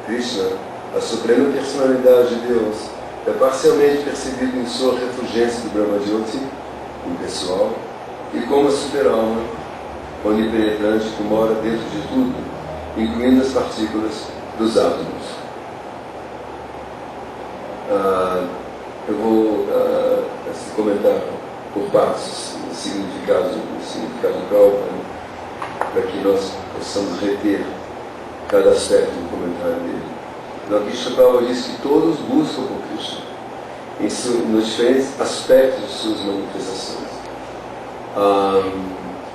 Krishna, a suprema personalidade de Deus, é parcialmente percebido em sua refulgência do Brahma-jyoti, impessoal, e como a super-alma, onipenetrante que mora dentro de tudo, incluindo as partículas dos átomos. Eu vou comentar por partes o significado do Prabhupada, para que nós possamos reter cada aspecto do comentário dele. Então aqui Prabhupada diz que todos buscam por Krishna, nos diferentes aspectos de suas manifestações.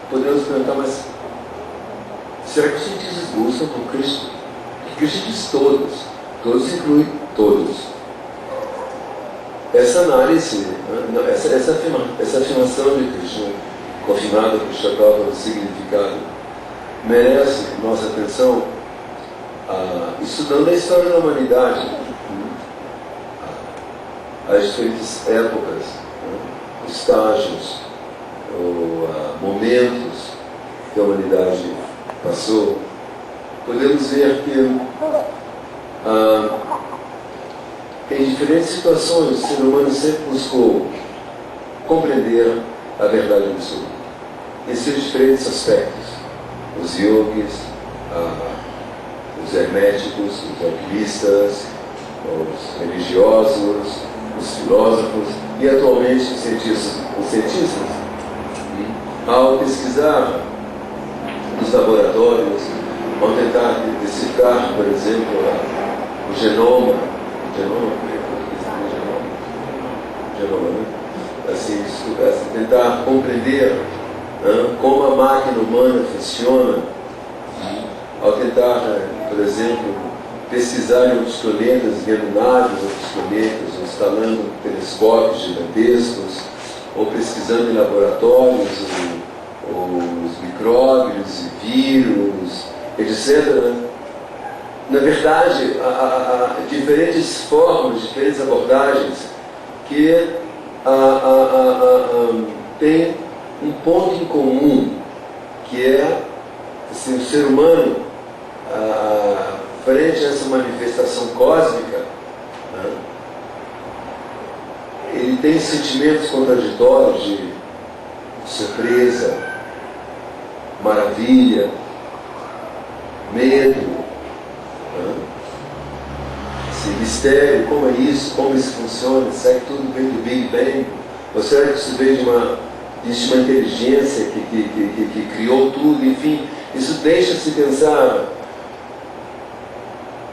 Podemos perguntar, mas será que os cientistas buscam por Krishna? Porque Krishna diz todos. Todos inclui todos. Essa análise, essa afirmação de Krishna, confirmada por Prabhupada no significado, merece nossa atenção, estudando a história da humanidade, as diferentes épocas, estágios, momentos que a humanidade passou. Podemos ver que em diferentes situações o ser humano sempre buscou compreender a verdade absoluta em seus diferentes aspectos. Os yogis, os herméticos, os alquimistas, os religiosos, os filósofos e atualmente os cientistas. Ao pesquisar nos laboratórios, ao tentar decifrar, por exemplo, o genoma, assim, tentar compreender como a máquina humana funciona, ao tentar, por exemplo, pesquisar em outros planetas, vendo naves em outros planetas, ou instalando telescópios gigantescos, ou pesquisando em laboratórios os micróbios e vírus, etc. Na verdade, há diferentes formas, diferentes abordagens que têm um ponto em comum, que é assim, o ser humano, frente a essa manifestação cósmica, ele tem sentimentos contraditórios de surpresa, maravilha, medo, esse mistério, como é isso, como isso funciona, será que tudo vem do Big Bang? Ou será que isso veio de uma inteligência que criou tudo? Enfim, isso deixa-se pensar.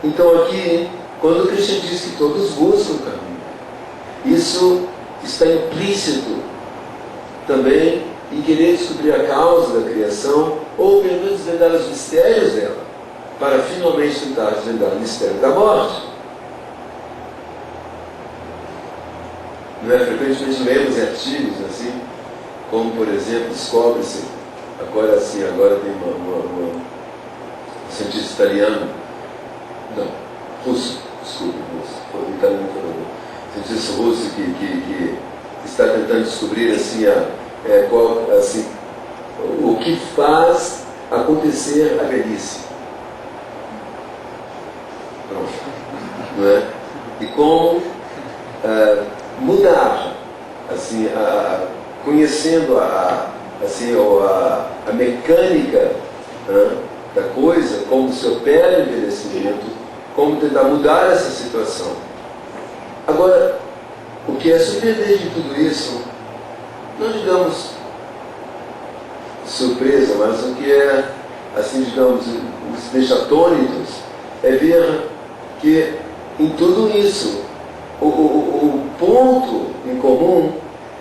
Então aqui, quando o Krishna diz que todos buscam o caminho, isso está implícito também em querer descobrir a causa da criação, ou pelo menos desvendar os mistérios dela, para finalmente tentar desvendar o mistério da morte. Não é? Frequentemente lemos artigos assim, como por exemplo, descobre-se, agora sim, agora tem um cientista italiano, não, russo, desculpe, russo, foi italiano falando, cientista russo que está tentando descobrir assim, o que faz acontecer a velhice. Pronto. Não é? E como mudar, assim, conhecendo a mecânica da coisa, como se opera o envelhecimento, como tentar mudar essa situação. Agora, o que é surpreendente de tudo isso, não digamos surpresa, mas o que é, assim, digamos, nos deixa atônitos, é ver que em tudo isso, o ponto em comum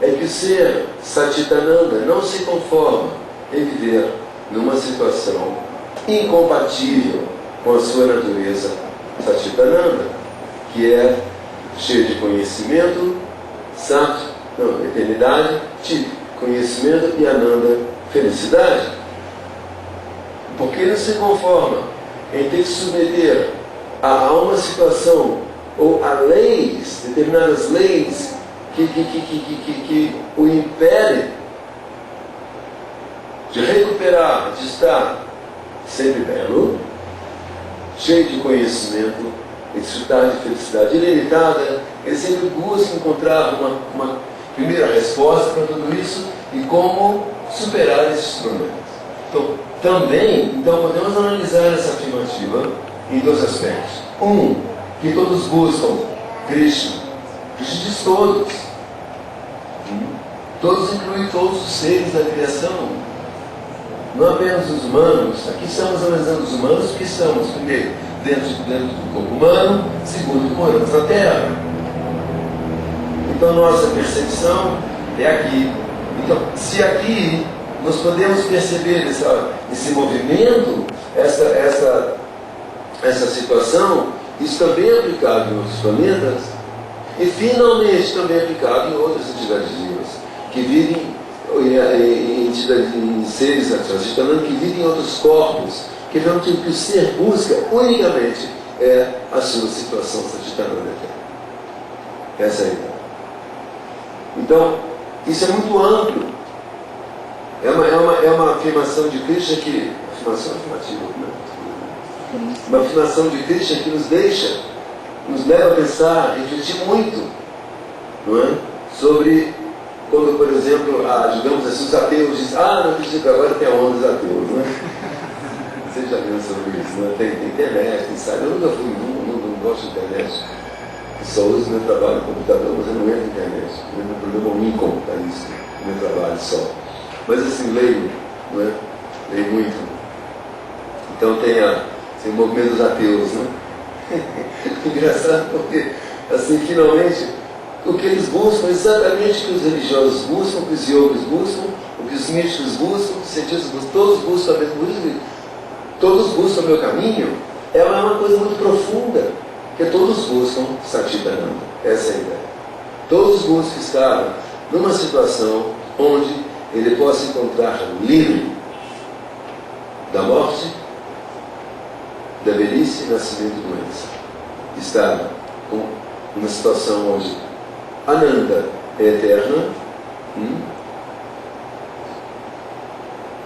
é que o ser Satchitananda não se conforma em viver numa situação incompatível com a sua natureza Satchitananda, que é cheia de conhecimento, eternidade, conhecimento e Ananda, felicidade. Porque ele não se conforma em ter que submeter a uma situação ou a leis, determinadas leis que o impedem de recuperar, de estar sempre belo, cheio de conhecimento e desfrutar de felicidade ilimitada, ele sempre busca encontrar uma primeira resposta para tudo isso e como superar esses problemas. Então, também, podemos analisar essa afirmativa em dois aspectos. Um, que todos buscam Krishna. Krishna diz todos. Todos incluem todos os seres da criação. Não apenas os humanos. Aqui estamos analisando os humanos porque estamos, primeiro, dentro do corpo humano, segundo, moramos na Terra. Então, nossa percepção é aqui. Então, se aqui nós podemos perceber esse movimento, essa situação, isso também é aplicado em outros planetas e, finalmente, também é aplicado em outras entidades vivas, que vivem em seres transitando, que vivem em outros corpos, que realmente o que o ser busca unicamente é a sua situação satitânea. Essa é a ideia. Então, isso é muito amplo. É uma afirmação de Krishna que... Afirmação afirmativa, né? Uma afirmação de Krishna que nos leva a pensar, a refletir muito, não é? Sobre quando, por exemplo, digamos assim, os ateus dizem, não acredito, agora tem a onda dos ateus, não é? Vocês já viram sobre isso, não é? Tem internet, tem site. Eu nunca fui, não gosto de internet. Eu só uso meu trabalho no computador, mas eu não entro na internet. O meu problema é o incomputarismo, o meu trabalho só. Mas assim, leio, não é? Leio muito. Então tem o movimento dos ateus, né? Engraçado porque, assim, finalmente, o que eles buscam é exatamente o que os religiosos buscam, o que os yogis buscam, o que os místicos buscam, os cientistas buscam, todos buscam a mesma coisa, todos buscam o meu caminho. É uma coisa muito profunda, que todos buscam Satchitananda. Essa é a ideia. Todos buscam estar numa situação onde ele possa encontrar livre da morte, da velhice, nascimento e doença. Estar com uma situação onde Ananda é eterna,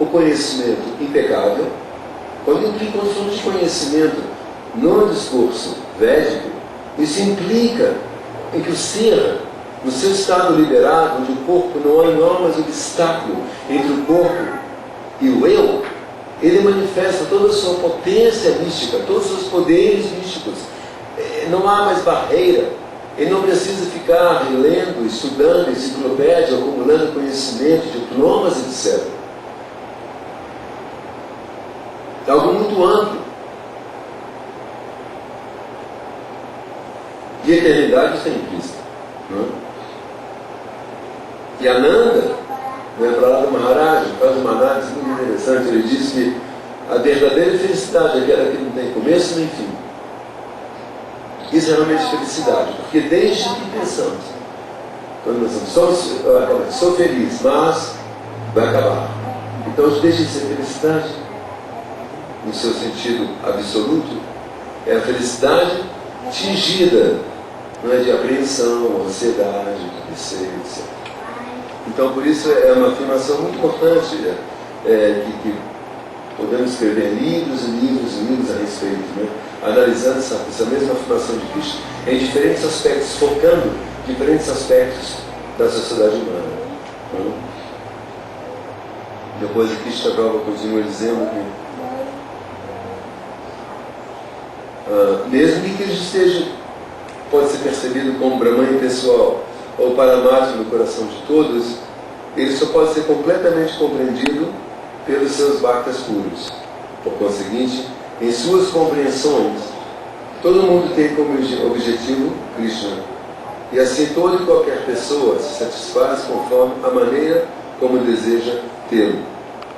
o conhecimento impecável. Quando falamos de conhecimento no discurso védico, isso implica em que o ser, no seu estado liberado, onde o corpo não há mais obstáculo entre o corpo e o eu, ele manifesta toda a sua potência mística, todos os seus poderes místicos. Não há mais barreira. Ele não precisa ficar lendo, estudando, enciclopédia, acumulando conhecimento, diplomas, etc. É algo muito amplo. E a eternidade está implícita. E Ananda, para lá do Maharaj, faz uma análise muito interessante. Ele diz que a verdadeira felicidade é aquela que não tem começo nem fim. Isso é realmente felicidade, porque desde que pensamos, quando nós somos, sou feliz, mas vai acabar. Então, deixa de ser felicidade, no seu sentido absoluto, é a felicidade tingida, não é, de apreensão, ansiedade, de receio, etc. Então, por isso é uma afirmação muito importante, que podemos escrever livros e livros e livros a respeito, né? Analisando essa mesma afirmação de Krishna em diferentes aspectos, focando diferentes aspectos da sociedade humana. Né? Depois o Krishna Prabhupada continua dizendo que mesmo que Krishna esteja, pode ser percebido como Brahman pessoal ou Paramatma no coração de todos, ele só pode ser completamente compreendido pelos seus bhaktas puros. Por conseguinte, em suas compreensões, todo mundo tem como objetivo Krishna. E assim toda e qualquer pessoa se satisfaz conforme a maneira como deseja tê-lo.